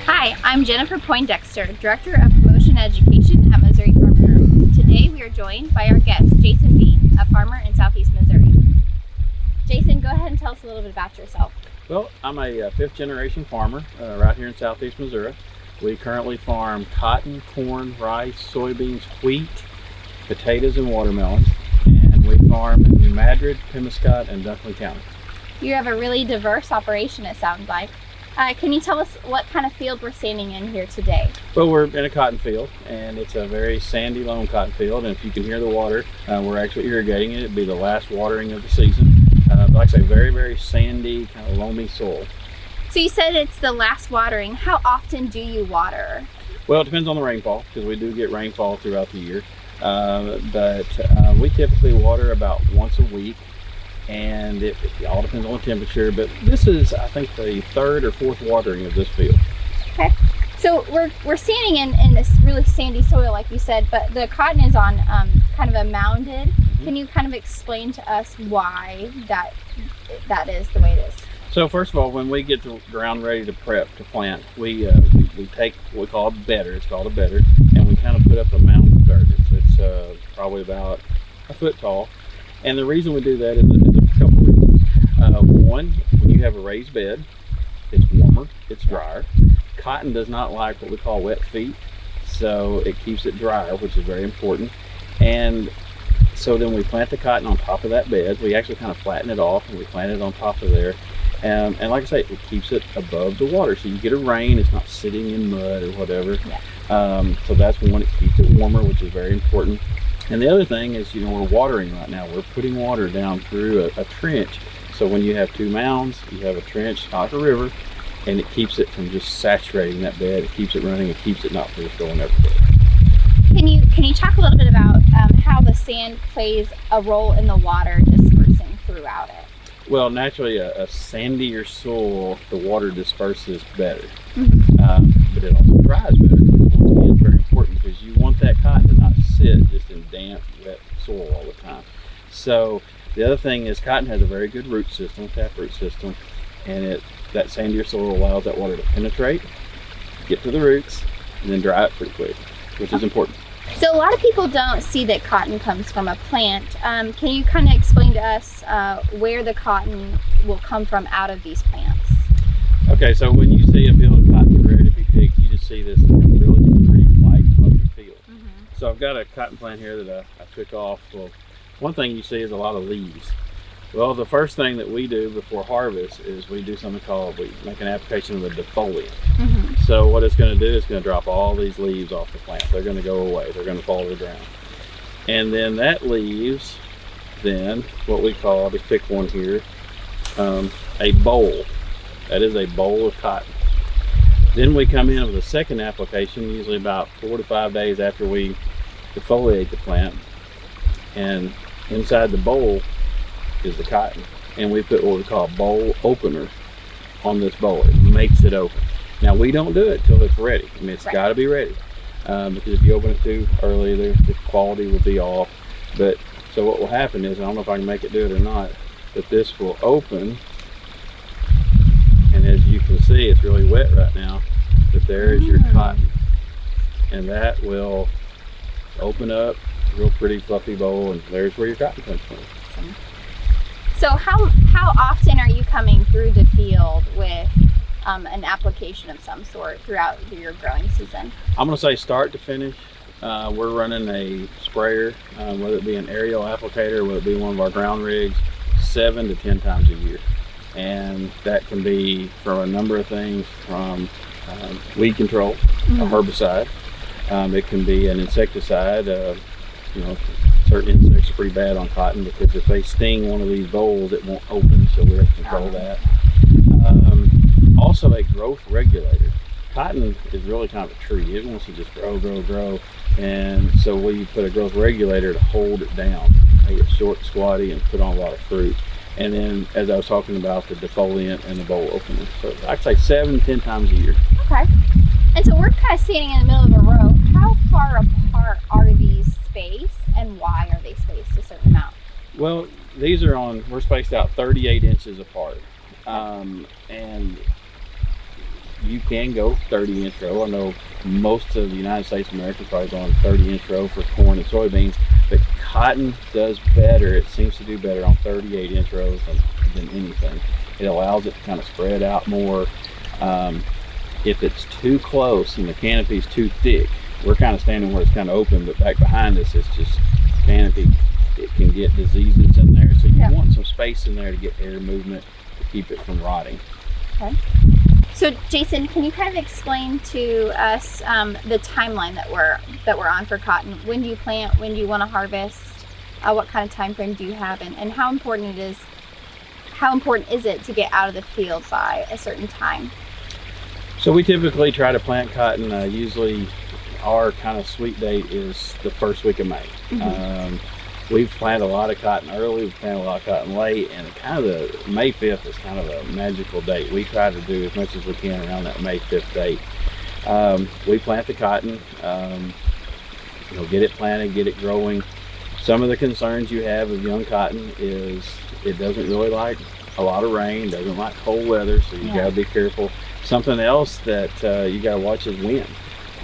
Hi, I'm Jennifer Poindexter, Director of Promotion and Education at Missouri Farm Group. Today we are joined by our guest, Jason Bean, a farmer in Southeast Missouri. Jason, go ahead and tell us a little bit about yourself. Well, I'm a fifth-generation farmer right here in Southeast Missouri. We currently farm cotton, corn, rice, soybeans, wheat, potatoes, and watermelons. And we farm in New Madrid, Pemiscot, and Dunklin County. You have a really diverse operation, it sounds like. Can you tell us what kind of field we're standing in here today? Well, we're in a cotton field, and it's a very sandy loam cotton field. And if you can hear the water, we're actually irrigating it. It'll be the last watering of the season. Like I say, very, very sandy, kind of loamy soil. So you said it's the last watering. How often do you water? Well, it depends on the rainfall, because we do get rainfall throughout the year. But we typically water about once a week. And it all depends on the temperature, but this is, I think, the third or fourth watering of this field. Okay, so we're standing in this really sandy soil, like you said, but the cotton is on kind of a mounded. Can you kind of explain to us why that is the way it is? So first of all, when we get the ground ready to prep to plant, we take what we call a bedder. It's called a bedder, and we kind of put up a mound of dirt. It's probably about a foot tall. And the reason we do that is a couple of reasons. One, when you have a raised bed, it's warmer, it's drier. Cotton does not like what we call wet feet, so it keeps it drier, which is very important. And so then we plant the cotton on top of that bed. We actually kind of flatten it off and we plant it on top of there. And like I say, it keeps it above the water. So you get a rain, it's not sitting in mud or whatever. So that's one, it keeps it warmer, which is very important. And the other thing is, we're watering right now. We're putting water down through a trench. So when you have two mounds, you have a trench, not the river, and it keeps it from just saturating that bed. It keeps it running. It keeps it not from just going everywhere. Can you talk a little bit about how the sand plays a role in the water dispersing throughout it? Well, naturally, a sandier soil, the water disperses better, but it also dries better. Once again, it's very important because you want that cotton to not sit just in damp, wet soil all the time. So the other thing is, cotton has a very good root system, taproot system, and that sandier soil allows that water to penetrate, get to the roots, and then dry it pretty quick, which is important. So a lot of people don't see that cotton comes from a plant. Can you kind of explain to us where the cotton will come from out of these plants? Okay, so when you see a field of cotton ready to be picked, you just see this really pretty white, fluffy field. So I've got a cotton plant here that I took off. Well, one thing you see is a lot of leaves. Well, the first thing that we do before harvest is we do something called, we make an application of a defoliant. So what it's going to do is going to drop all these leaves off the plant. They're going to go away. They're going to fall to the ground. And then that leaves then what we call, just pick one here, a bowl. That is a bowl of cotton. Then we come in with a second application, usually about 4 to 5 days after we defoliate the plant. And inside the bowl is the cotton. And we put what we call a bowl opener on this bowl. It makes it open. Now, we don't do it till it's ready. I mean, it's got to be ready. Because if you open it too early, the quality will be off. But so what will happen is, I don't know if I can make it do it or not, but this will open. And as you can see, it's really wet right now, but there is your cotton. And that will open up, real pretty fluffy bowl, and there's where your cotton comes from. So how often are you coming through the field with an application of some sort throughout your growing season? I'm going to say start to finish. We're running a sprayer, whether it be an aerial applicator, whether it be one of our ground rigs, 7 to 10 times a year. And that can be from a number of things, from weed control, a herbicide. It can be an insecticide. Certain insects are pretty bad on cotton, because if they sting one of these bowls, it won't open, so we have to control that. Also a growth regulator. Cotton is really kind of a tree. It wants to just grow, grow, grow. And so we put a growth regulator to hold it down, make it short, squatty, and put on a lot of fruit. And then, as I was talking about, the defoliant and the bowl opener. So I'd say 7 to 10 times a year. Okay. And so we're kind of standing in the middle of a row. How far apart are these spaced, and why are they spaced a certain amount? Well, these are we're spaced out 38 inches apart. And you can go 30-inch row. I know most of the United States of America is probably going 30-inch row for corn and soybeans, but cotton does better. It seems to do better on 38-inch rows than anything. It allows it to kind of spread out more. If it's too close and the canopy is too thick, we're kind of standing where it's kind of open, but back behind us it's just canopy. It can get diseases in there, so you want some space in there to get air movement to keep it from rotting. Okay. So Jason, can you kind of explain to us the timeline that we're on for cotton? When do you plant? When do you want to harvest? What kind of time frame do you have, and how important is it to get out of the field by a certain time? So we typically try to plant cotton. Usually our kind of sweet date is the first week of May. We've planted a lot of cotton early, we've planted a lot of cotton late, and kind of the May 5th is kind of a magical date. We try to do as much as we can around that May 5th date. We plant the cotton, get it planted, get it growing. Some of the concerns you have with young cotton is it doesn't really like a lot of rain, doesn't like cold weather, so you gotta be careful. Something else that you gotta watch is wind.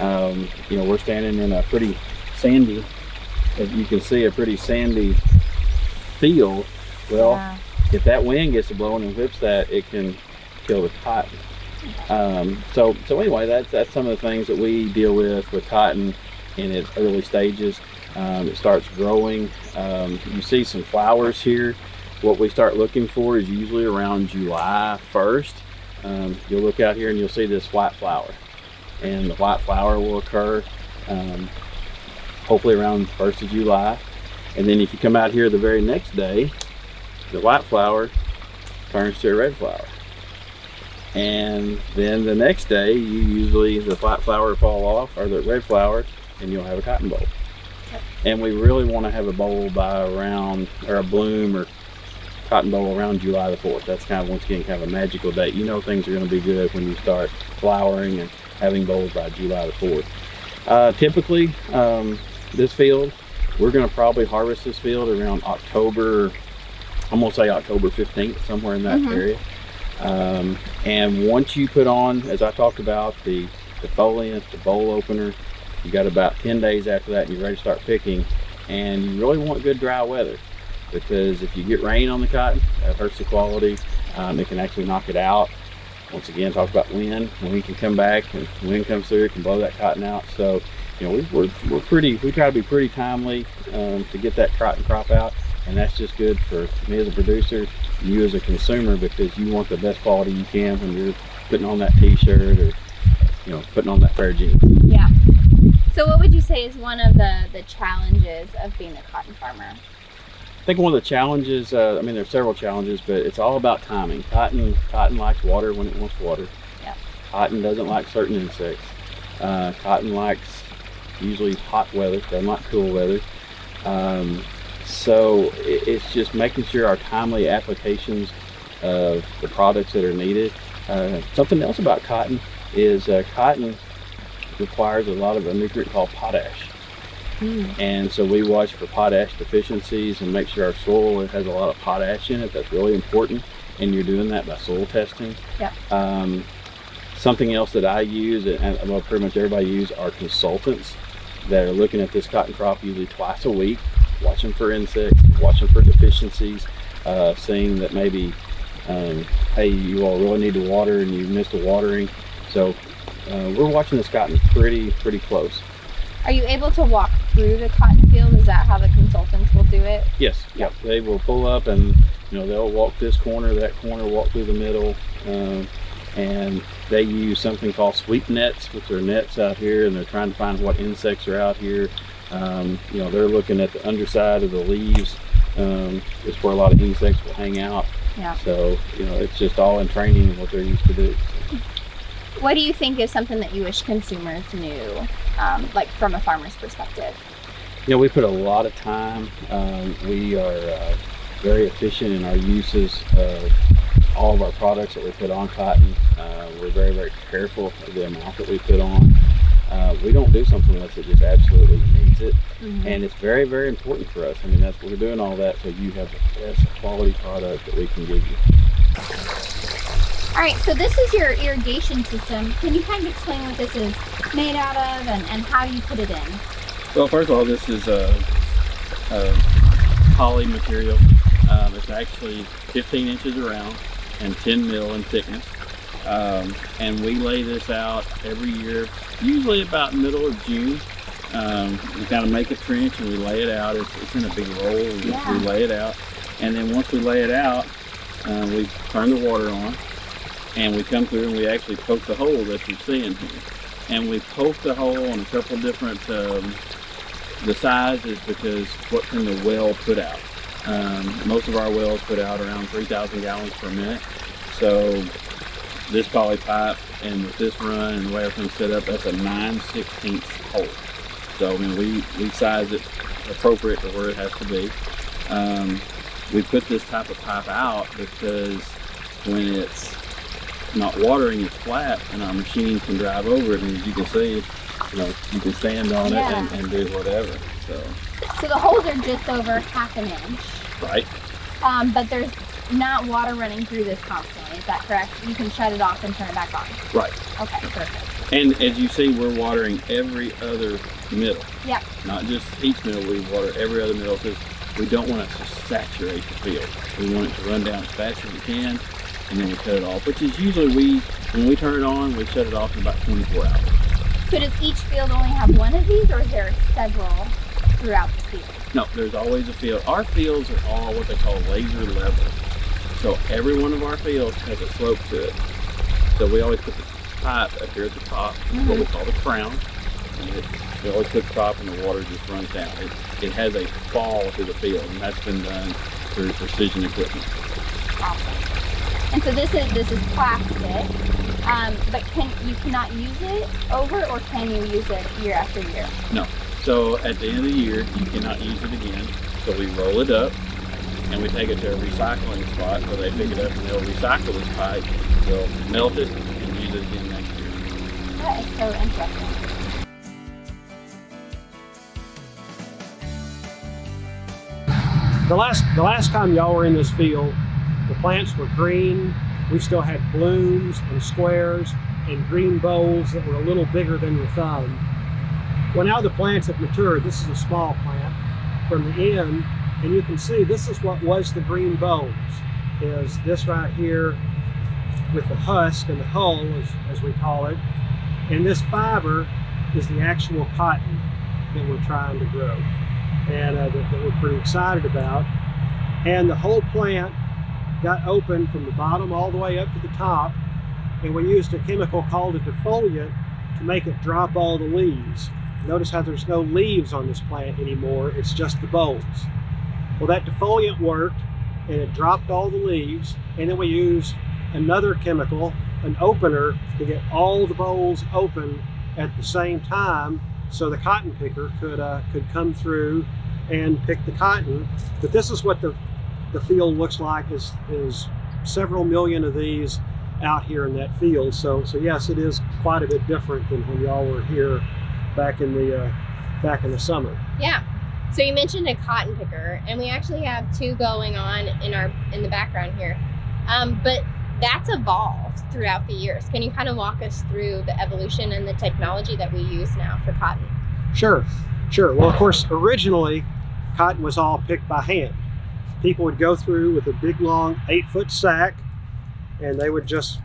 We're standing in a pretty sandy, as you can see, a pretty sandy field. Well, if that wind gets to blowing and whips that, it can kill the cotton. So anyway, that's some of the things that we deal with cotton in its early stages. It starts growing. You see some flowers here. What we start looking for is usually around July 1st. You'll look out here and you'll see this white flower, and the white flower will occur hopefully around the 1st of July. And then if you come out here the very next day, the white flower turns to a red flower. And then the next day, the white flower will fall off, or the red flower, and you'll have a cotton boll. And we really want to have a boll by around, or a bloom or cotton boll around July the 4th. That's kind of, once again, kind of a magical date. You know things are going to be good when you start flowering and having bolls by July the 4th. Typically, this field, we're going to probably harvest this field around October, I'm going to say October 15th, somewhere in that area. And once you put on, as I talked about, the defoliant, the boll opener, you got about 10 days after that and you're ready to start picking. And you really want good dry weather, because if you get rain on the cotton, that hurts the quality. It can actually knock it out. Once again, talk about wind. When we can come back and wind comes through, it can blow that cotton out. So, we try to be pretty timely to get that cotton crop out, and that's just good for me as a producer, you as a consumer, because you want the best quality you can when you're putting on that t-shirt or putting on that pair of jeans. Yeah. So what would you say is one of the challenges of being a cotton farmer? I think one of the challenges, there's several challenges, but it's all about timing. Cotton likes water when it wants water. Yeah. Cotton doesn't like certain insects. Cotton likes usually hot weather, doesn't like cool weather. So it's just making sure our timely applications of the products that are needed. Something else about cotton is cotton requires a lot of a nutrient called potash. And so we watch for potash deficiencies and make sure our soil has a lot of potash in it. That's really important, and you're doing that by soil testing. Yeah. Something else that I use, and pretty much everybody uses, are consultants that are looking at this cotton crop usually twice a week, watching for insects, watching for deficiencies, seeing that maybe, hey, you all really need to water and you missed the watering. So we're watching this cotton pretty close. Are you able to walk through the cotton field? Is that how the consultants will do it? Yes. Yeah. They will pull up and they'll walk this corner, that corner, walk through the middle, and they use something called sweep nets, which are nets out here, and they're trying to find what insects are out here. They're looking at the underside of the leaves. It's where a lot of insects will hang out. Yeah. So it's just all in training and what they're used to do. What do you think is something that you wish consumers knew, like from a farmer's perspective? We put a lot of time. We are very efficient in our uses of all of our products that we put on cotton. We're very careful of the amount that we put on. We don't do something unless it just absolutely needs it. And it's very important for us. We're doing all that so you have the best quality product that we can give you. All right, so this is your irrigation system. Can you kind of explain what this is made out of and how you put it in? Well, first of all, this is a poly material. It's actually 15 inches around and 10 mil in thickness. And we lay this out every year, usually about middle of June. We kind of make a trench and we lay it out. It's in a big roll. We lay it out. And then once we lay it out, we turn the water on and we come through and we actually poke the hole that you're seeing here. And we poke the hole on a couple different, the size is because what can the well put out. Most of our wells put out around 3,000 gallons per minute. So this poly pipe and with this run and the way everything's set up, that's a 9/16 hole. So I mean, we size it appropriate to where it has to be. We put this type of pipe out because when it's not watering, it's flat and our machine can drive over it, and as you can see, you know, you can stand on it and do whatever. So the holes are just over half an inch. Right. But there's not water running through this constantly, is that correct? You can shut it off and turn it back on. Right. Okay, perfect. And as you see, we're watering every other middle. Yep. Not just each middle, we water every other middle because we don't want it to saturate the field. We want it to run down as fast as it can, and then we cut it off, which is usually when we turn it on, we shut it off in about 24 hours. So does each field only have one of these, or is there several throughout the field? No, there's always a field. Our fields are all what they call laser level. So every one of our fields has a slope to it. So we always put the pipe up here at the top, what we call the crown. And we always put the top and the water just runs down. It has a fall to the field, and that's been done through precision equipment. Awesome. And so this is plastic, but you cannot use it over, or can you use it year after year? No. So at the end of the year, you cannot use it again. So we roll it up and we take it to a recycling spot where they pick it up and they'll recycle this pipe. They'll melt it and use it again next year. That is so interesting. The last time y'all were in this field, the plants were green. We still had blooms and squares and green bowls that were a little bigger than your thumb. Well, now the plants have matured. This is a small plant from the end, and you can see this is what was the green bowls, is this right here with the husk and the hull, as we call it. And this fiber is the actual cotton that we're trying to grow, and that we're pretty excited about. And the whole plant got open from the bottom all the way up to the top, and we used a chemical called a defoliant to make it drop all the leaves. Notice how there's no leaves on this plant anymore, it's just the bowls. Well, that defoliant worked and it dropped all the leaves, and then we used another chemical, an opener, to get all the bowls open at the same time so the cotton picker could come through and pick the cotton. But this is what the field looks like, is several million of these out here in that field. So yes, it is quite a bit different than when y'all were here back in the summer. Yeah. So you mentioned a cotton picker, and we actually have two going on in the background here. But that's evolved throughout the years. Can you kind of walk us through the evolution and the technology that we use now for cotton? Sure. Well, of course, originally cotton was all picked by hand. People would go through with a big long 8-foot sack, and they would just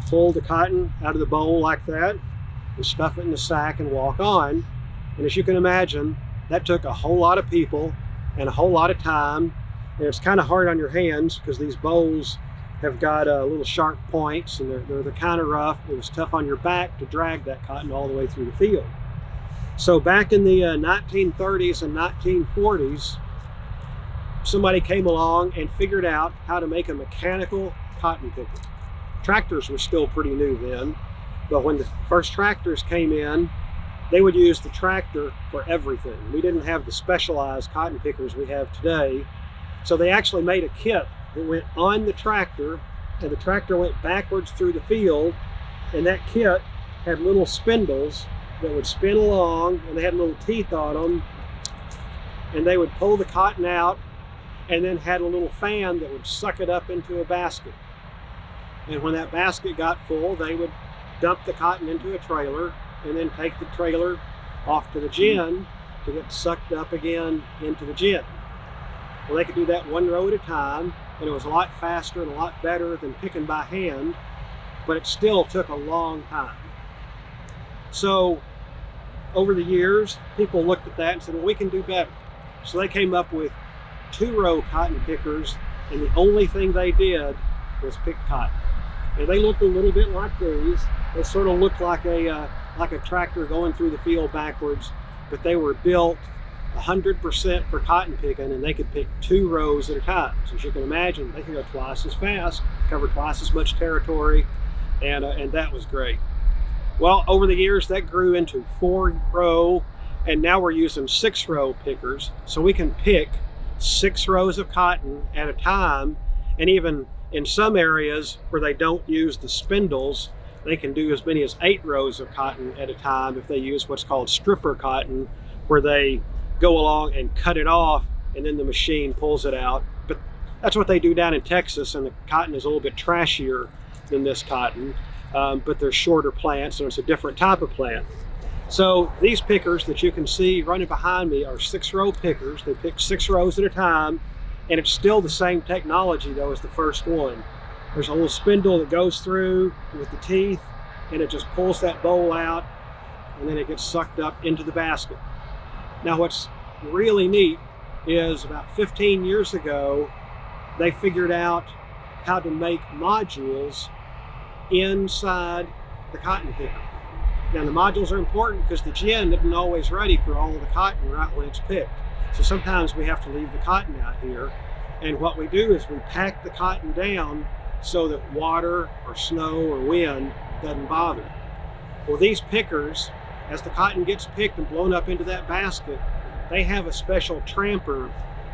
pull the cotton out of the bowl like that and stuff it in the sack and walk on. And as you can imagine, that took a whole lot of people and a whole lot of time, and it's kind of hard on your hands because these bowls have got little sharp points, and they're kind of rough. It was tough on your back to drag that cotton all the way through the field. So back in the 1930s and 1940s, somebody came along and figured out how to make a mechanical cotton picker. Tractors were still pretty new then, but when the first tractors came in, they would use the tractor for everything. We didn't have the specialized cotton pickers we have today. So they actually made a kit that went on the tractor, and the tractor went backwards through the field, and that kit had little spindles that would spin along, and they had little teeth on them, and they would pull the cotton out, and then had a little fan that would suck it up into a basket. And when that basket got full, they would dump the cotton into a trailer and then take the trailer off to the gin to get sucked up again into the gin. Well, they could do that one row at a time, and it was a lot faster and a lot better than picking by hand, but it still took a long time. So over the years, people looked at that and said, well, we can do better. So they came up with 2-row cotton pickers, and the only thing they did was pick cotton. And they looked a little bit like these. They sort of looked like a tractor going through the field backwards, but they were built 100% for cotton picking, and they could pick 2 rows at a time. So as you can imagine, they could go twice as fast, cover twice as much territory, and that was great. Well, over the years, that grew into 4-row, and now we're using 6-row pickers, so we can pick 6 rows of cotton at a time, and even in some areas where they don't use the spindles, they can do as many as 8 rows of cotton at a time if they use what's called stripper cotton, where they go along and cut it off and then the machine pulls it out. But that's what they do down in Texas, and the cotton is a little bit trashier than this cotton, but they're shorter plants, so it's a different type of plant. So these pickers that you can see running behind me are 6-row pickers. They pick 6 rows at a time, and it's still the same technology though as the first one. There's a little spindle that goes through with the teeth, and it just pulls that bowl out, and then it gets sucked up into the basket. Now what's really neat is about 15 years ago, they figured out how to make modules inside the cotton picker. Now the modules are important because the gin isn't always ready for all of the cotton right when it's picked. So sometimes we have to leave the cotton out here. And what we do is we pack the cotton down so that water or snow or wind doesn't bother it. Well, these pickers, as the cotton gets picked and blown up into that basket, they have a special tramper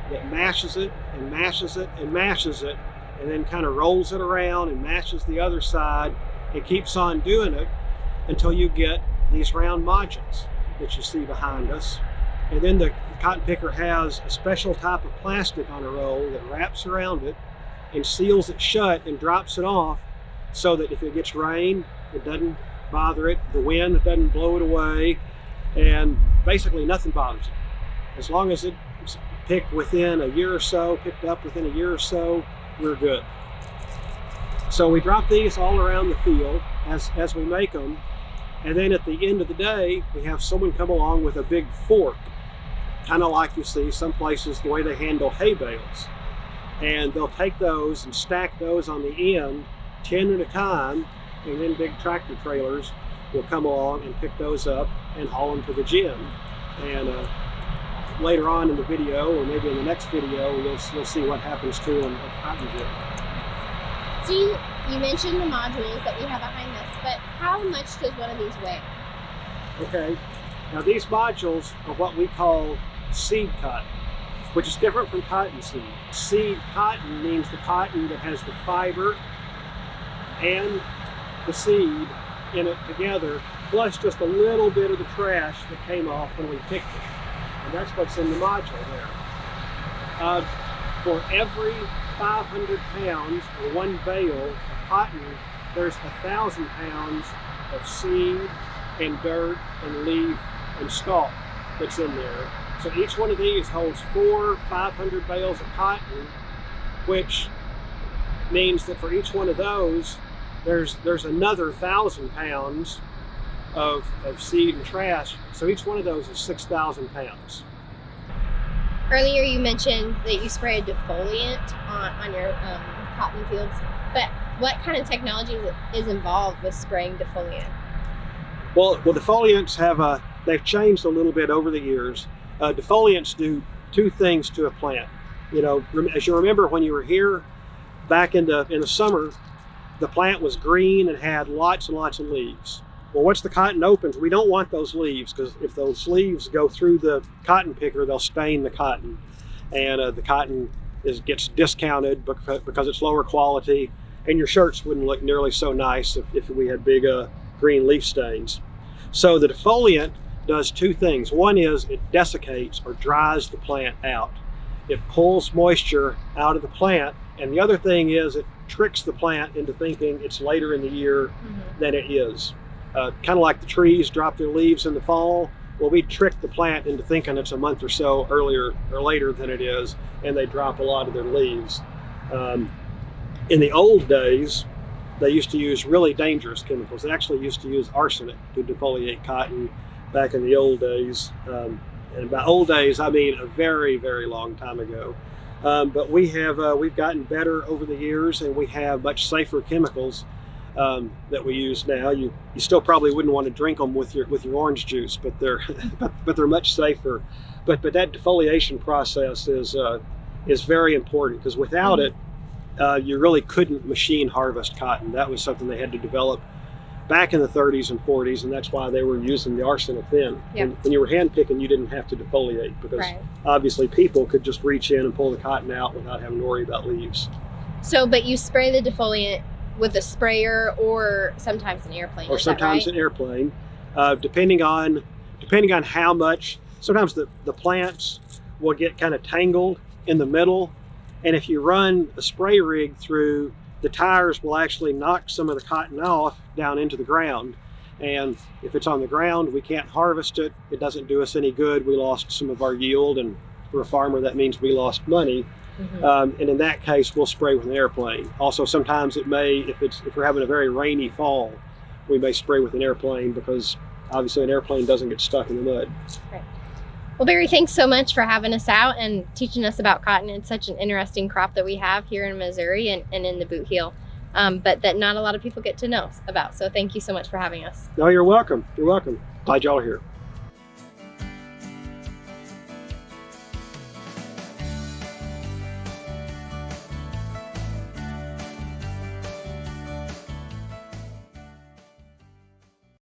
that mashes it and mashes it and mashes it, and then kind of rolls it around and mashes the other side. It keeps on doing it until you get these round modules that you see behind us. And then the cotton picker has a special type of plastic on a roll that wraps around it and seals it shut and drops it off, so that if it gets rain, it doesn't bother it, the wind doesn't blow it away, and basically nothing bothers it. As long as it's picked within a year or so, picked up within a year or so, we're good. So we drop these all around the field as we make them, and then at the end of the day, we have someone come along with a big fork, kind of like you see some places the way they handle hay bales. And they'll take those and stack those on the end, 10 at a time, and then big tractor trailers will come along and pick those up and haul them to the gin. And later on in the video, or maybe in the next video, you'll see what happens to them at cotton gin. So you mentioned the modules that we have behind us, but how much does one of these weigh? Okay, now these modules are what we call seed cotton, which is different from cottonseed. Seed cotton means the cotton that has the fiber and the seed in it together, plus just a little bit of the trash that came off when we picked it. And that's what's in the module there. For every 500 pounds or 1 bale of cotton, there's 1,000 pounds of seed and dirt and leaf and stalk that's in there. So each one of these holds 4 500 bales of cotton, which means that for each one of those, there's another 1,000 pounds of seed and trash. So each one of those is 6,000 pounds. Earlier you mentioned that you spray a defoliant on your cotton fields, but what kind of technology is involved with spraying defoliant? Well, defoliants they've changed a little bit over the years. Defoliants do 2 things to a plant. You know, as you remember when you were here back in the summer, the plant was green and had lots and lots of leaves. Well, once the cotton opens, we don't want those leaves, because if those leaves go through the cotton picker, they'll stain the cotton, and the cotton gets discounted because it's lower quality, and your shirts wouldn't look nearly so nice if we had big green leaf stains. So the defoliant does 2 things. One is it desiccates or dries the plant out. It pulls moisture out of the plant. And the other thing is it tricks the plant into thinking it's later in the year than it is. Kind of like the trees drop their leaves in the fall. Well, we trick the plant into thinking it's a month or so earlier or later than it is, and they drop a lot of their leaves. In the old days, they used to use really dangerous chemicals. They actually used to use arsenic to defoliate cotton back in the old days. And by old days, I mean a very, very long time ago. But we've gotten better over the years, and we have much safer chemicals that we use now. You still probably wouldn't want to drink them with your orange juice, but they're much safer. But that defoliation process is very important, because without it, you really couldn't machine harvest cotton. That was something they had to develop back in the 30s and 40s, and that's why they were using the arsenic then. Yep. When you were hand picking, you didn't have to defoliate, because obviously people could just reach in and pull the cotton out without having to worry about leaves. So, but you spray the defoliant with a sprayer or sometimes an airplane. Or sometimes an airplane, depending on how much. Sometimes the plants will get kind of tangled in the middle, and if you run a spray rig through, the tires will actually knock some of the cotton off down into the ground. And if it's on the ground, we can't harvest it. It doesn't do us any good. We lost some of our yield, and for a farmer, that means we lost money. And in that case, we'll spray with an airplane. Also, sometimes it may, if we're having a very rainy fall, we may spray with an airplane, because obviously an airplane doesn't get stuck in the mud. Right. Well, Barry, thanks so much for having us out and teaching us about cotton. It's such an interesting crop that we have here in Missouri and in the Boot Heel, but that not a lot of people get to know about. So thank you so much for having us. No, you're welcome. You're welcome. Glad y'all are here.